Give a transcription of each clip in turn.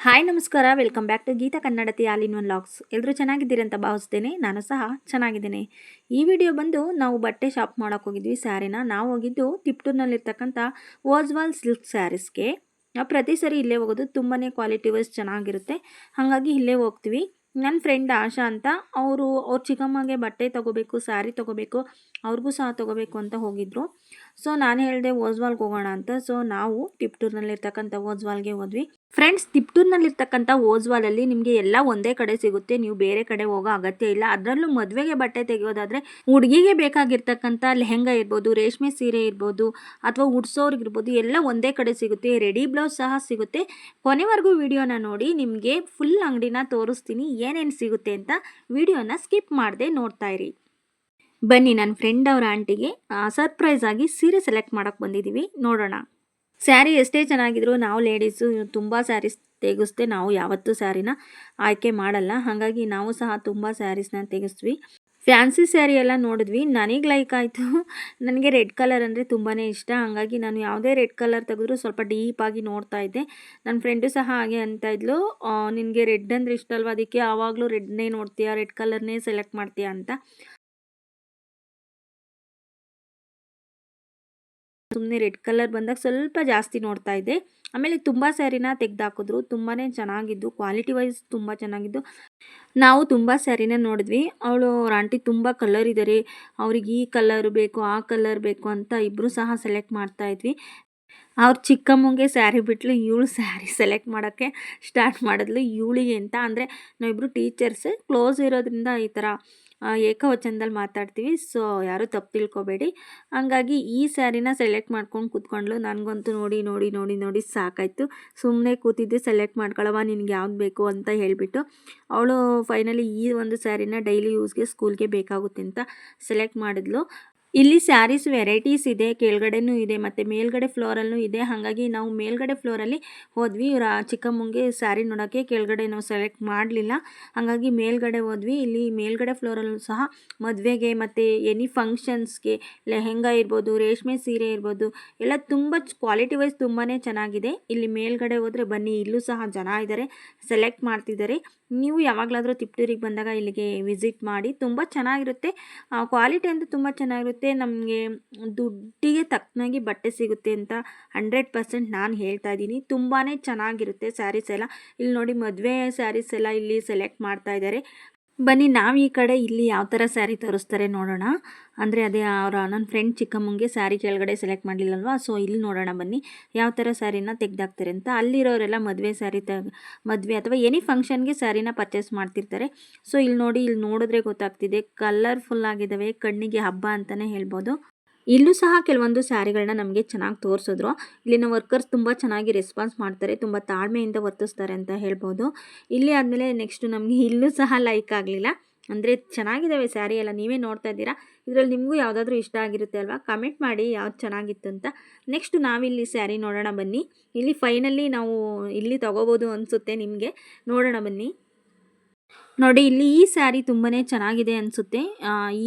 Hi ನಮಸ್ಕಾರ, welcome back to Geetha Kannadathi all in one logs. ಎಲ್ಲರೂ ಚೆನ್ನಾಗಿದ್ದೀರಿ ಅಂತ ಭಾವಿಸ್ತೇನೆ. ನಾನು ಸಹ ಚೆನ್ನಾಗಿದ್ದೇನೆ. ಈ ವಿಡಿಯೋ ಬಂದು ನಾವು ಬಟ್ಟೆ ಶಾಪ್ ಮಾಡೋಕೆ ಹೋಗಿದ್ವಿ. ಸ್ಯಾರಿನ ನಾವು ಹೋಗಿದ್ದು ತಿಪ್ಟೂರಿನಲ್ಲಿರ್ತಕ್ಕಂಥ ಓಜ್ವಾಲ್ ಸಿಲ್ಕ್ ಸ್ಯಾರೀಸ್ಗೆ. ನಾವು ಪ್ರತಿ ಸರಿ ಇಲ್ಲೇ ಹೋಗೋದು. ತುಂಬಾ ಕ್ವಾಲಿಟಿ ವೈಸ್ ಚೆನ್ನಾಗಿರುತ್ತೆ, ಹಾಗಾಗಿ ಇಲ್ಲೇ ಹೋಗ್ತೀವಿ. ನನ್ನ ಫ್ರೆಂಡ್ ಆಶಾ ಅಂತ, ಅವ್ರ ಚಿಕ್ಕಮ್ಮಗೆ ಬಟ್ಟೆ ತೊಗೋಬೇಕು, ಸ್ಯಾರಿ ತೊಗೋಬೇಕು, ಅವ್ರಿಗೂ ಸಹ ತೊಗೋಬೇಕು ಅಂತ ಹೋಗಿದ್ರು. ಸೊ ನಾನು ಹೇಳಿದೆ ಓಜ್ವಾಲ್ಗೆ ಹೋಗೋಣ ಅಂತ. ಸೊ ನಾವು ತಿಪ್ಟೂರಿನಲ್ಲಿರ್ತಕ್ಕಂಥ ಓಜ್ವಾಲ್ಗೆ ಹೋದ್ವಿ. ಫ್ರೆಂಡ್ಸ್, ತಿಪ್ಟೂರಿನಲ್ಲಿರ್ತಕ್ಕಂಥ ಓಜ್ವಾಲಲ್ಲಿ ನಿಮಗೆ ಎಲ್ಲ ಒಂದೇ ಕಡೆ ಸಿಗುತ್ತೆ. ನೀವು ಬೇರೆ ಕಡೆ ಹೋಗೋ ಅಗತ್ಯ ಇಲ್ಲ. ಅದರಲ್ಲೂ ಮದುವೆಗೆ ಬಟ್ಟೆ ತೆಗೆಯೋದಾದರೆ ಹುಡುಗಿಗೆ ಬೇಕಾಗಿರ್ತಕ್ಕಂಥ ಲೆಹೆಂಗಾ ಇರ್ಬೋದು, ರೇಷ್ಮೆ ಸೀರೆ ಇರ್ಬೋದು, ಅಥವಾ ಉಡ್ಸೋರ್ಗಿರ್ಬೋದು, ಎಲ್ಲ ಒಂದೇ ಕಡೆ ಸಿಗುತ್ತೆ. ರೆಡಿ ಬ್ಲೌಸ್ ಸಹ ಸಿಗುತ್ತೆ. ಕೊನೆವರೆಗೂ ವಿಡಿಯೋನ ನೋಡಿ, ನಿಮಗೆ ಫುಲ್ ಅಂಗಡಿನ ತೋರಿಸ್ತೀನಿ ಏನೇನು ಸಿಗುತ್ತೆ ಅಂತ. ವಿಡಿಯೋನ ಸ್ಕಿಪ್ ಮಾಡದೆ ನೋಡ್ತಾ ಇರಿ. ಬನ್ನಿ, ನನ್ನ ಫ್ರೆಂಡ್ ಅವರ ಆಂಟಿಗೆ ಸರ್ಪ್ರೈಸ್ ಆಗಿ ಸೀರೆ ಸೆಲೆಕ್ಟ್ ಮಾಡೋಕ್ಕೆ ಬಂದಿದ್ದೀವಿ. ನೋಡೋಣ. ಸ್ಯಾರಿ ಎಷ್ಟೇ ಚೆನ್ನಾಗಿದ್ರು ನಾವು ಲೇಡೀಸು ತುಂಬ ಸ್ಯಾರೀಸ್ ತೆಗೆಸ್ತೆ. ನಾವು ಯಾವತ್ತೂ ಸ್ಯಾರಿನ ಆಯ್ಕೆ ಮಾಡಲ್ಲ, ಹಾಗಾಗಿ ನಾವು ಸಹ ತುಂಬ ಸ್ಯಾರೀಸ್ನ ತೆಗೆಸ್ತೀವಿ. ಫ್ಯಾನ್ಸಿ ಸ್ಯಾರಿ ಎಲ್ಲ ನೋಡಿದ್ವಿ. ನನಗೆ ಲೈಕ್ ಆಯಿತು. ನನಗೆ ರೆಡ್ ಕಲರ್ ಅಂದರೆ ತುಂಬಾ ಇಷ್ಟ, ಹಾಗಾಗಿ ನಾನು ಯಾವುದೇ ರೆಡ್ ಕಲರ್ ತೆಗೆದ್ರೂ ಸ್ವಲ್ಪ ಡೀಪಾಗಿ ನೋಡ್ತಾ ಇದ್ದೆ. ನನ್ನ ಫ್ರೆಂಡು ಸಹ ಹಾಗೆ ಅಂತ ಇದ್ಲು, ನಿನಗೆ ರೆಡ್ ಅಂದರೆ ಇಷ್ಟ ಅಲ್ವಾ, ಅದಕ್ಕೆ ಆವಾಗಲೂ ರೆಡ್ನೇ ನೋಡ್ತೀಯಾ, ರೆಡ್ ಕಲರ್ನೇ ಸೆಲೆಕ್ಟ್ ಮಾಡ್ತೀಯಾ ಅಂತ. ಸುಮ್ಮನೆ ರೆಡ್ ಕಲರ್ ಬಂದಾಗ ಸ್ವಲ್ಪ ಜಾಸ್ತಿ ನೋಡ್ತಾ ಇದ್ದೆ. ಆಮೇಲೆ ತುಂಬ ಸ್ಯಾರಿನ ತೆಗೆದಾಕಿದ್ರು. ತುಂಬಾ ಚೆನ್ನಾಗಿದ್ದು, ಕ್ವಾಲಿಟಿ ವೈಸ್ ತುಂಬ ಚೆನ್ನಾಗಿದ್ದು. ನಾವು ತುಂಬ ಸ್ಯಾರಿನ ನೋಡಿದ್ವಿ. ಅವ್ರ ಆಂಟಿ ತುಂಬ ಕಲರ್ ಇದ್ದಾರೆ, ಅವ್ರಿಗೆ ಈ ಕಲರ್ ಬೇಕು, ಆ ಕಲರ್ ಬೇಕು ಅಂತ ಇಬ್ಬರು ಸಹ ಸೆಲೆಕ್ಟ್ ಮಾಡ್ತಾ ಇದ್ವಿ. ಅವ್ರ ಚಿಕ್ಕಮ್ಮಂಗೆ ಸ್ಯಾರಿ ಬಿಟ್ಲು, ಇವಳು ಸ್ಯಾರಿ ಸೆಲೆಕ್ಟ್ ಮಾಡೋಕ್ಕೆ ಸ್ಟಾರ್ಟ್ ಮಾಡಿದ್ಲು. ಇವಳಿಗೆ ಅಂತ ಅಂದರೆ ನಾವಿಬ್ಬರು ಟೀಚರ್ಸ್ ಕ್ಲೋಸ್ ಇರೋದ್ರಿಂದ ಈ ಥರ ಏಕವಚನದಲ್ಲಿ ಮಾತಾಡ್ತೀವಿ. ಸೊ ಯಾರೂ ತಪ್ಪು ತಿಳ್ಕೊಬೇಡಿ. ಹಂಗಾಗಿ ಈ ಸ್ಯಾರಿನ ಸೆಲೆಕ್ಟ್ ಮಾಡ್ಕೊಂಡು ಕೂತ್ಕೊಂಡ್ಲು. ನನಗಂತೂ ನೋಡಿ ನೋಡಿ ನೋಡಿ ನೋಡಿ ಸಾಕಾಯಿತು. ಸುಮ್ಮನೆ ಕೂತಿದ್ದೆ, ಸೆಲೆಕ್ಟ್ ಮಾಡ್ಕೊಳ್ಳವ ನಿನಗೆ ಯಾವ್ದು ಬೇಕು ಅಂತ ಹೇಳಿಬಿಟ್ಟು. ಅವಳು ಫೈನಲಿ ಈ ಒಂದು ಸ್ಯಾರಿನ ಡೈಲಿ ಯೂಸ್ಗೆ ಸ್ಕೂಲ್ಗೆ ಬೇಕಾಗುತ್ತೆ ಅಂತ ಸೆಲೆಕ್ಟ್ ಮಾಡಿದ್ಲು. ಇಲ್ಲಿ ಸ್ಯಾರೀಸ್ ವೆರೈಟೀಸ್ ಇದೆ, ಕೆಳಗಡೆನೂ ಇದೆ ಮತ್ತು ಮೇಲ್ಗಡೆ ಫ್ಲೋರಲ್ಲೂ ಇದೆ. ಹಾಗಾಗಿ ನಾವು ಮೇಲ್ಗಡೆ ಫ್ಲೋರಲ್ಲಿ ಹೋದ್ವಿ. ಇವ್ರ ಚಿಕ್ಕಮ್ಮಂಗೆ ಸ್ಯಾರಿ ನೋಡೋಕ್ಕೆ ಕೆಳಗಡೆ ನಾವು ಸೆಲೆಕ್ಟ್ ಮಾಡಲಿಲ್ಲ, ಹಾಗಾಗಿ ಮೇಲ್ಗಡೆ ಹೋದ್ವಿ. ಇಲ್ಲಿ ಮೇಲ್ಗಡೆ ಫ್ಲೋರಲ್ಲೂ ಸಹ ಮದುವೆಗೆ ಮತ್ತು ಎನಿ ಫಂಕ್ಷನ್ಸ್ಗೆ ಲೆಹೆಂಗಾ ಇರ್ಬೋದು, ರೇಷ್ಮೆ ಸೀರೆ ಇರ್ಬೋದು, ಎಲ್ಲ ತುಂಬ ಕ್ವಾಲಿಟಿ ವೈಸ್ ತುಂಬಾ ಚೆನ್ನಾಗಿದೆ. ಇಲ್ಲಿ ಮೇಲ್ಗಡೆ ಹೋದರೆ ಬನ್ನಿ, ಇಲ್ಲೂ ಸಹ ಜನ ಇದ್ದಾರೆ, ಸೆಲೆಕ್ಟ್ ಮಾಡ್ತಿದ್ದಾರೆ. ನೀವು ಯಾವಾಗಲಾದರೂ ತಿಪ್ಟೂರಿಗೆ ಬಂದಾಗ ಇಲ್ಲಿಗೆ ವಿಸಿಟ್ ಮಾಡಿ, ತುಂಬ ಚೆನ್ನಾಗಿರುತ್ತೆ. ಕ್ವಾಲಿಟಿ ಅಂತೂ ತುಂಬ ಚೆನ್ನಾಗಿರುತ್ತೆ. ನಮಗೆ ದುಡ್ಡಿಗೆ ತಕ್ಕನಾಗಿ ಬಟ್ಟೆ ಸಿಗುತ್ತೆ ಅಂತ 100% ನಾನು ಹೇಳ್ತಾ ಇದ್ದೀನಿ. ತುಂಬಾ ಚೆನ್ನಾಗಿರುತ್ತೆ ಸ್ಯಾರೀಸ್ ಎಲ್ಲ. ಇಲ್ಲಿ ನೋಡಿ, ಮದುವೆ ಸ್ಯಾರೀಸ್ ಎಲ್ಲ ಇಲ್ಲಿ ಸೆಲೆಕ್ಟ್ ಮಾಡ್ತಾ ಇದ್ದಾರೆ. ಬನ್ನಿ, ನಾವು ಈ ಕಡೆ ಇಲ್ಲಿ ಯಾವ ಥರ ಸ್ಯಾರಿ ತೋರಿಸ್ತಾರೆ ನೋಡೋಣ. ಅಂದರೆ ಅದೇ ನನ್ನ ಫ್ರೆಂಡ್ ಚಿಕ್ಕಮ್ಮಂಗೆ ಸ್ಯಾರಿ ಕೆಳಗಡೆ ಸೆಲೆಕ್ಟ್ ಮಾಡಲಿಲ್ಲಲ್ವ, ಸೊ ಇಲ್ಲಿ ನೋಡೋಣ ಬನ್ನಿ ಯಾವ ಥರ ಸ್ಯಾರಿನ ತೆಗೆದಾಕ್ತಾರೆ ಅಂತ. ಅಲ್ಲಿರೋರೆಲ್ಲ ಮದುವೆ ಸ್ಯಾರಿ ಮದುವೆ ಅಥವಾ ಎನಿ ಫಂಕ್ಷನ್ಗೆ ಸ್ಯಾರಿನ ಪರ್ಚೇಸ್ ಮಾಡ್ತಿರ್ತಾರೆ. ಸೊ ಇಲ್ಲಿ ನೋಡಿ, ಇಲ್ಲಿ ನೋಡಿದ್ರೆ ಗೊತ್ತಾಗ್ತಿದೆ, ಕಲರ್ಫುಲ್ ಆಗಿದ್ದಾವೆ, ಕಣ್ಣಿಗೆ ಹಬ್ಬ ಅಂತಲೇ ಹೇಳ್ಬೋದು. ಇಲ್ಲೂ ಸಹ ಕೆಲವೊಂದು ಸ್ಯಾರಿಗಳನ್ನ ನಮಗೆ ಚೆನ್ನಾಗಿ ತೋರಿಸಿದ್ರು. ಇಲ್ಲಿನ ವರ್ಕರ್ಸ್ ತುಂಬ ಚೆನ್ನಾಗಿ ರೆಸ್ಪಾನ್ಸ್ ಮಾಡ್ತಾರೆ, ತುಂಬ ತಾಳ್ಮೆಯಿಂದ ವರ್ತಿಸ್ತಾರೆ ಅಂತ ಹೇಳ್ಬೋದು. ಇಲ್ಲಿ ಆದಮೇಲೆ ನೆಕ್ಸ್ಟು ನಮಗೆ ಇಲ್ಲೂ ಸಹ ಲೈಕ್ ಆಗಲಿಲ್ಲ. ಅಂದರೆ ಚೆನ್ನಾಗಿದ್ದಾವೆ ಸ್ಯಾರಿ ಎಲ್ಲ, ನೀವೇ ನೋಡ್ತಾ ಇದ್ದೀರಾ. ಇದರಲ್ಲಿ ನಿಮಗೂ ಯಾವುದಾದ್ರೂ ಇಷ್ಟ ಆಗಿರುತ್ತೆ ಅಲ್ವಾ, ಕಮೆಂಟ್ ಮಾಡಿ ಯಾವ್ದು ಚೆನ್ನಾಗಿತ್ತು ಅಂತ. ನೆಕ್ಸ್ಟು ನಾವಿಲ್ಲಿ ಸ್ಯಾರಿ ನೋಡೋಣ ಬನ್ನಿ. ಇಲ್ಲಿ ಫೈನಲಿ ನಾವು ಇಲ್ಲಿ ತೊಗೋಬೋದು ಅನಿಸುತ್ತೆ ನಿಮಗೆ. ನೋಡೋಣ ಬನ್ನಿ. ನೋಡಿ, ಇಲ್ಲಿ ಈ ಸ್ಯಾರಿ ತುಂಬಾ ಚೆನ್ನಾಗಿದೆ ಅನಿಸುತ್ತೆ.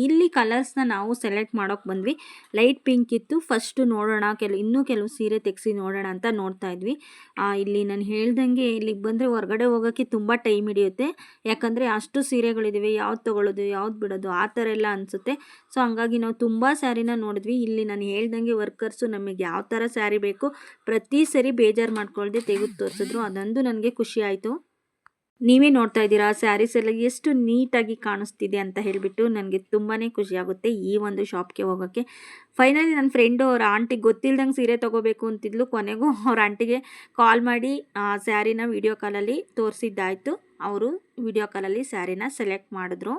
ಇಲ್ಲಿ ಕಲರ್ಸ್ನ ನಾವು ಸೆಲೆಕ್ಟ್ ಮಾಡೋಕ್ಕೆ ಬಂದ್ವಿ. ಲೈಟ್ ಪಿಂಕ್ ಇತ್ತು. ಫಸ್ಟು ನೋಡೋಣ, ಇನ್ನೂ ಕೆಲವು ಸೀರೆ ತೆಗೆಸಿ ನೋಡೋಣ ಅಂತ ನೋಡ್ತಾ ಇದ್ವಿ. ಇಲ್ಲಿ ನಾನು ಹೇಳ್ದಂಗೆ ಇಲ್ಲಿಗೆ ಬಂದರೆ ಹೊರಗಡೆ ಹೋಗೋಕ್ಕೆ ತುಂಬ ಟೈಮ್ ಹಿಡಿಯುತ್ತೆ. ಯಾಕಂದರೆ ಅಷ್ಟು ಸೀರೆಗಳಿದ್ದಾವೆ, ಯಾವ್ದು ತೊಗೊಳ್ಳೋದು ಯಾವ್ದು ಬಿಡೋದು ಆ ಥರ ಎಲ್ಲ ಅನಿಸುತ್ತೆ. ಸೊ ಹಂಗಾಗಿ ನಾವು ತುಂಬ ಸ್ಯಾರಿನ ನೋಡಿದ್ವಿ. ಇಲ್ಲಿ ನಾನು ಹೇಳ್ದಂಗೆ ವರ್ಕರ್ಸು ನಮಗೆ ಯಾವ ಥರ ಸ್ಯಾರಿ ಬೇಕು ಪ್ರತಿ ಸರಿ ಬೇಜಾರು ಮಾಡ್ಕೊಳ್ದೆ ತೆಗೆದು ತೋರಿಸಿದ್ರು. ಅದಂದು ನನಗೆ ಖುಷಿ ಆಯಿತು. ನೀವೇ ನೋಡ್ತಾ ಇದ್ದೀರಾ ಸ್ಯಾರೀಸ್ ಎಲ್ಲ ಎಷ್ಟು ನೀಟಾಗಿ ಕಾಣಿಸ್ತಿದೆ ಅಂತ ಹೇಳಿಬಿಟ್ಟು. ನನಗೆ ತುಂಬಾ ಖುಷಿಯಾಗುತ್ತೆ ಈ ಒಂದು ಶಾಪ್ಗೆ ಹೋಗೋಕ್ಕೆ. ಫೈನಲಿ ನನ್ನ ಫ್ರೆಂಡು ಅವ್ರ ಆಂಟಿಗೆ ಗೊತ್ತಿಲ್ದಂಗೆ ಸೀರೆ ತೊಗೋಬೇಕು ಅಂತಿದ್ಲು. ಕೊನೆಗೂ ಅವ್ರ ಆಂಟಿಗೆ ಕಾಲ್ ಮಾಡಿ ಸ್ಯಾರಿನ ವಿಡಿಯೋ ಕಾಲಲ್ಲಿ ತೋರಿಸಿದ್ದಾಯಿತು. ಅವರು ವಿಡಿಯೋ ಕಾಲಲ್ಲಿ ಸ್ಯಾರಿನ ಸೆಲೆಕ್ಟ್ ಮಾಡಿದ್ರು.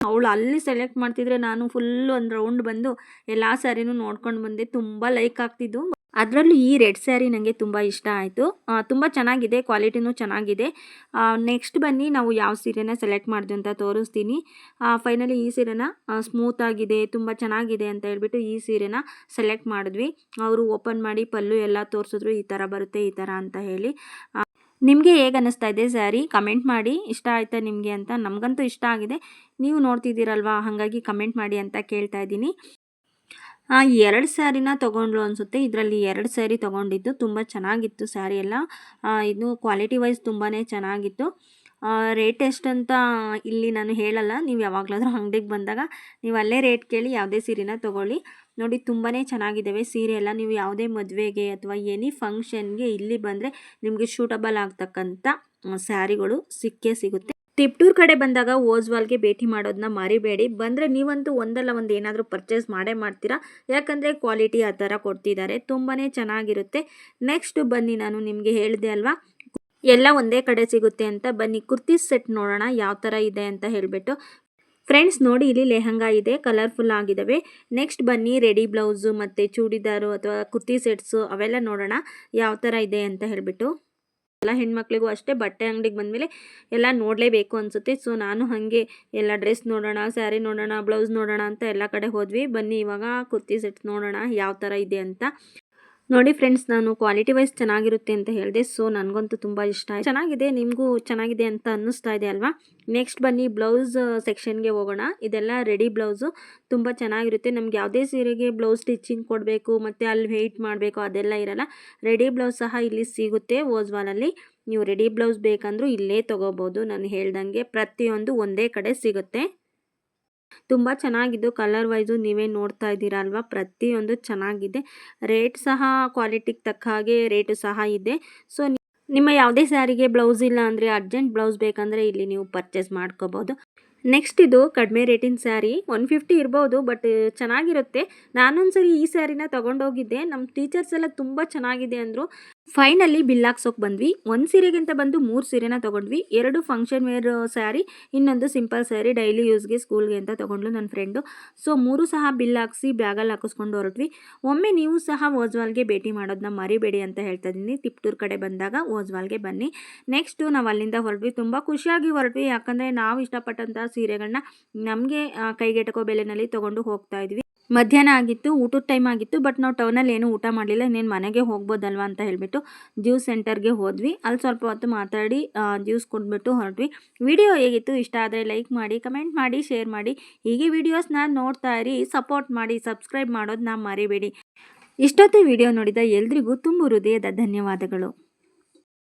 ಅವಳು ಅಲ್ಲಿ ಸೆಲೆಕ್ಟ್ ಮಾಡ್ತಿದ್ರೆ ನಾನು ಫುಲ್ಲು ಒಂದು ರೌಂಡ್ ಬಂದು ಎಲ್ಲ ಸ್ಯಾರಿನೂ ನೋಡ್ಕೊಂಡು ಬಂದೆ. ತುಂಬ ಲೈಕ್ ಆಗ್ತಿದ್ದು. ಅದರಲ್ಲೂ ಈ ರೆಡ್ ಸ್ಯಾರಿ ನನಗೆ ತುಂಬ ಇಷ್ಟ ಆಯಿತು. ತುಂಬ ಚೆನ್ನಾಗಿದೆ, ಕ್ವಾಲಿಟಿನೂ ಚೆನ್ನಾಗಿದೆ. ನೆಕ್ಸ್ಟ್ ಬನ್ನಿ, ನಾವು ಯಾವ ಸೀರೆನ ಸೆಲೆಕ್ಟ್ ಮಾಡಿದ್ವಿ ಅಂತ ತೋರಿಸ್ತೀನಿ. ಫೈನಲಿ ಈ ಸೀರೆನ ಸ್ಮೂತಾಗಿದೆ, ತುಂಬ ಚೆನ್ನಾಗಿದೆ ಅಂತ ಹೇಳ್ಬಿಟ್ಟು ಈ ಸೀರೆನ ಸೆಲೆಕ್ಟ್ ಮಾಡಿದ್ವಿ. ಅವರು ಓಪನ್ ಮಾಡಿ ಪಲ್ಲು ಎಲ್ಲ ತೋರಿಸಿದ್ರು, ಈ ಥರ ಬರುತ್ತೆ ಈ ಥರ ಅಂತ ಹೇಳಿ. ನಿಮಗೆ ಹೇಗೆ ಅನ್ನಿಸ್ತಾ ಇದೆ ಸ್ಯಾರಿ, ಕಮೆಂಟ್ ಮಾಡಿ. ಇಷ್ಟ ಆಯಿತಾ ನಿಮಗೆ ಅಂತ? ನಮಗಂತೂ ಇಷ್ಟ ಆಗಿದೆ, ನೀವು ನೋಡ್ತಿದ್ದೀರಲ್ವಾ, ಹಾಗಾಗಿ ಕಮೆಂಟ್ ಮಾಡಿ ಅಂತ ಕೇಳ್ತಾ ಇದ್ದೀನಿ. 2 ಸ್ಯಾರಿನ ತೊಗೊಂಡ್ಳು ಅನಿಸುತ್ತೆ. ಇದರಲ್ಲಿ 2 ಸ್ಯಾರಿ ತೊಗೊಂಡಿದ್ದು. ತುಂಬ ಚೆನ್ನಾಗಿತ್ತು ಸ್ಯಾರಿ ಎಲ್ಲ. ಇದು ಕ್ವಾಲಿಟಿ ವೈಸ್ ತುಂಬಾ ಚೆನ್ನಾಗಿತ್ತು. ರೇಟ್ ಎಷ್ಟಂತ ಇಲ್ಲಿ ನಾನು ಹೇಳಲ್ಲ. ನೀವು ಯಾವಾಗಲಾದರೂ ಅಂಗಡಿಗೆ ಬಂದಾಗ ನೀವು ಅಲ್ಲೇ ರೇಟ್ ಕೇಳಿ ಯಾವುದೇ ಸೀರೆನ ತೊಗೊಳ್ಳಿ. ನೋಡಿ ತುಂಬಾ ಚೆನ್ನಾಗಿದ್ದಾವೆ ಸೀರೆ ಎಲ್ಲ. ನೀವು ಯಾವುದೇ ಮದುವೆಗೆ ಅಥವಾ ಎನಿ ಫಂಕ್ಷನ್ಗೆ ಇಲ್ಲಿ ಬಂದರೆ ನಿಮಗೆ ಸೂಟಬಲ್ ಆಗ್ತಕ್ಕಂಥ ಸ್ಯಾರಿಗಳು ಸಿಕ್ಕೇ ಸಿಗುತ್ತೆ. ತಿಪ್ಟೂರ್ ಕಡೆ ಬಂದಾಗ ಓಜ್ವಾಲ್ಗೆ ಭೇಟಿ ಮಾಡೋದನ್ನ ಮರಿಬೇಡಿ. ಬಂದರೆ ನೀವಂತೂ ಒಂದಲ್ಲ ಒಂದು ಏನಾದರೂ ಪರ್ಚೇಸ್ ಮಾಡೇ ಮಾಡ್ತೀರಾ. ಯಾಕಂದರೆ ಕ್ವಾಲಿಟಿ ಆ ಥರ ಕೊಡ್ತಿದ್ದಾರೆ. ತುಂಬಾ ಚೆನ್ನಾಗಿರುತ್ತೆ. ನೆಕ್ಸ್ಟ್ ಬನ್ನಿ, ನಾನು ನಿಮಗೆ ಹೇಳಿದೆ ಅಲ್ವಾ ಎಲ್ಲ ಒಂದೇ ಕಡೆ ಸಿಗುತ್ತೆ ಅಂತ. ಬನ್ನಿ ಕುರ್ತೀಸ್ ಸೆಟ್ ನೋಡೋಣ ಯಾವ ಥರ ಇದೆ ಅಂತ ಹೇಳಿಬಿಟ್ಟು. ಫ್ರೆಂಡ್ಸ್ ನೋಡಿ, ಇಲ್ಲಿ ಲೆಹಂಗಾ ಇದೆ, ಕಲರ್ಫುಲ್ ಆಗಿದ್ದಾವೆ. ನೆಕ್ಸ್ಟ್ ಬನ್ನಿ ರೆಡಿ ಬ್ಲೌಸು ಮತ್ತು ಚೂಡಿದಾರು ಅಥವಾ ಕುರ್ತಿ ಸೆಟ್ಸು ಅವೆಲ್ಲ ನೋಡೋಣ ಯಾವ ಥರ ಇದೆ ಅಂತ ಹೇಳಿಬಿಟ್ಟು. ಎಲ್ಲ ಹೆಣ್ಮಕ್ಳಿಗೂ ಅಷ್ಟೇ ಬಟ್ಟೆ ಅಂಗಡಿಗೆ ಬಂದಮೇಲೆ ಎಲ್ಲ ನೋಡಲೇಬೇಕು ಅನಿಸುತ್ತೆ. ಸೊ ನಾನು ಹಾಗೆ ಎಲ್ಲ ಡ್ರೆಸ್ ನೋಡೋಣ, ಸ್ಯಾರಿ ನೋಡೋಣ, ಬ್ಲೌಸ್ ನೋಡೋಣ ಅಂತ ಎಲ್ಲ ಕಡೆ ಹೋದ್ವಿ. ಬನ್ನಿ ಇವಾಗ ಕುರ್ತಿ ಸೆಟ್ಸ್ ನೋಡೋಣ ಯಾವ ಥರ ಇದೆ ಅಂತ. ನೋಡಿ ಫ್ರೆಂಡ್ಸ್, ನಾನು ಕ್ವಾಲಿಟಿ ವೈಸ್ ಚೆನ್ನಾಗಿರುತ್ತೆ ಅಂತ ಹೇಳಿದೆ. ಸೊ ನನಗಂತೂ ತುಂಬ ಇಷ್ಟ ಆಯಿತು. ಚೆನ್ನಾಗಿದೆ, ನಿಮಗೂ ಚೆನ್ನಾಗಿದೆ ಅಂತ ಅನ್ನಿಸ್ತಾ ಇದೆ ಅಲ್ವಾ. ನೆಕ್ಸ್ಟ್ ಬನ್ನಿ ಬ್ಲೌಸ್ ಸೆಕ್ಷನ್ಗೆ ಹೋಗೋಣ. ಇದೆಲ್ಲ ರೆಡಿ ಬ್ಲೌಸು ತುಂಬ ಚೆನ್ನಾಗಿರುತ್ತೆ. ನಮ್ಗೆ ಯಾವುದೇ ಸೀರೆಗೆ ಬ್ಲೌಸ್ ಸ್ಟಿಚಿಂಗ್ ಕೊಡಬೇಕು ಮತ್ತು ಅಲ್ಲಿ ವೆಯ್ಟ್ ಮಾಡಬೇಕು ಅದೆಲ್ಲ ಇರಲ್ಲ. ರೆಡಿ ಬ್ಲೌಸ್ ಸಹ ಇಲ್ಲಿ ಸಿಗುತ್ತೆ ಓಜ್ವಾಲಲ್ಲಿ. ನೀವು ರೆಡಿ ಬ್ಲೌಸ್ ಬೇಕಂದ್ರೂ ಇಲ್ಲೇ ತೊಗೋಬೋದು. ನಾನು ಹೇಳ್ದಂಗೆ ಪ್ರತಿಯೊಂದು ಒಂದೇ ಕಡೆ ಸಿಗುತ್ತೆ. ತುಂಬ ಚೆನ್ನಾಗಿದ್ದು ಕಲರ್ ವೈಸು ನೀವೇ ನೋಡ್ತಾ ಇದ್ದೀರಾ ಅಲ್ವಾ. ಪ್ರತಿಯೊಂದು ಚೆನ್ನಾಗಿದೆ. ರೇಟ್ ಸಹ ಕ್ವಾಲಿಟಿಗೆ ತಕ್ಕ ಹಾಗೆ ರೇಟು ಸಹ ಇದೆ. ಸೊ ನಿಮ್ಮ ಯಾವುದೇ ಸ್ಯಾರಿಗೆ ಬ್ಲೌಸ್ ಇಲ್ಲ ಅಂದರೆ, ಅರ್ಜೆಂಟ್ ಬ್ಲೌಸ್ ಬೇಕಂದರೆ ಇಲ್ಲಿ ನೀವು ಪರ್ಚೇಸ್ ಮಾಡ್ಕೋಬೋದು. ನೆಕ್ಸ್ಟ್ ಇದು ಕಡಿಮೆ ರೇಟಿನ ಸ್ಯಾರಿ 150 ಇರ್ಬೋದು, ಬಟ್ ಚೆನ್ನಾಗಿರುತ್ತೆ. ನಾನೊಂದ್ಸರಿ ಈ ಸ್ಯಾರಿನ ತೊಗೊಂಡೋಗಿದ್ದೆ. ನಮ್ಮ ಟೀಚರ್ಸ್ ಎಲ್ಲ ತುಂಬ ಚೆನ್ನಾಗಿದೆ ಅಂದರು. ಫೈನಲಿ ಬಿಲ್ ಹಾಕ್ಸೋಕೆ ಬಂದ್ವಿ. ಒಂದು ಸೀರೆಗಿಂತ ಬಂದು 3 ಸೀರೆನ ತೊಗೊಂಡ್ವಿ. 2 ಫಂಕ್ಷನ್ ವೇರ್ ಸ್ಯಾರಿ, ಇನ್ನೊಂದು ಸಿಂಪಲ್ ಸ್ಯಾರಿ ಡೈಲಿ ಯೂಸ್ಗೆ ಸ್ಕೂಲ್ಗೆ ಅಂತ ತೊಗೊಂಡ್ಲು ನನ್ನ ಫ್ರೆಂಡು. ಸೊ 3 ಸಹ ಬಿಲ್ ಹಾಕಿಸಿ ಬ್ಯಾಗಲ್ಲಿ ಹಾಕಿಸ್ಕೊಂಡು ಹೊರಟ್ವಿ. ಒಮ್ಮೆ ನೀವು ಸಹ ಓಜ್ವಾಲ್ಗೆ ಭೇಟಿ ಮಾಡೋದನ್ನ ಮರಿಬೇಡಿ ಅಂತ ಹೇಳ್ತಾ ಇದ್ದೀನಿ. ತಿಪ್ಟೂರ್ ಕಡೆ ಬಂದಾಗ ಓಜ್ವಾಲ್ಗೆ ಬನ್ನಿ. ನೆಕ್ಸ್ಟು ನಾವು ಅಲ್ಲಿಂದ ಹೊರಟ್ವಿ. ತುಂಬ ಖುಷಿಯಾಗಿ ಹೊರಟ್ವಿ. ಯಾಕಂದರೆ ನಾವು ಇಷ್ಟಪಟ್ಟಂಥ ಸೀರೆಗಳನ್ನ ನಮಗೆ ಕೈಗೆಟಕೋ ಬೆಲೆಯಲ್ಲಿ ತೊಗೊಂಡು ಹೋಗ್ತಾ ಇದ್ವಿ. ಮಧ್ಯಾಹ್ನ ಆಗಿತ್ತು, ಊಟದ ಟೈಮ್ ಆಗಿತ್ತು. ಬಟ್ ನಾವು ಟೌನಲ್ಲಿ ಏನೂ ಊಟ ಮಾಡಲಿಲ್ಲ. ಇನ್ನೇನು ಮನೆಗೆ ಹೋಗ್ಬೋದಲ್ವ ಅಂತ ಹೇಳಿಬಿಟ್ಟು ಜ್ಯೂಸ್ ಸೆಂಟರ್ಗೆ ಹೋದ್ವಿ. ಅಲ್ಲಿ ಸ್ವಲ್ಪ ಹೊತ್ತು ಮಾತಾಡಿ ಜ್ಯೂಸ್ ಕೊಟ್ಬಿಟ್ಟು ಹೊರಟ್ವಿ. ವಿಡಿಯೋ ಹೇಗಿತ್ತು, ಇಷ್ಟ ಆದರೆ ಲೈಕ್ ಮಾಡಿ, ಕಮೆಂಟ್ ಮಾಡಿ, ಶೇರ್ ಮಾಡಿ. ಹೀಗೆ ವೀಡಿಯೋಸ್ನ ನೋಡ್ತಾ ಇರಿ, ಸಪೋರ್ಟ್ ಮಾಡಿ, ಸಬ್ಸ್ಕ್ರೈಬ್ ಮಾಡೋದನ್ನ ಮರಿಬೇಡಿ. ಇಷ್ಟೊತ್ತು ವಿಡಿಯೋ ನೋಡಿದ ಎಲ್ರಿಗೂ ತುಂಬ ಹೃದಯದ ಧನ್ಯವಾದಗಳು.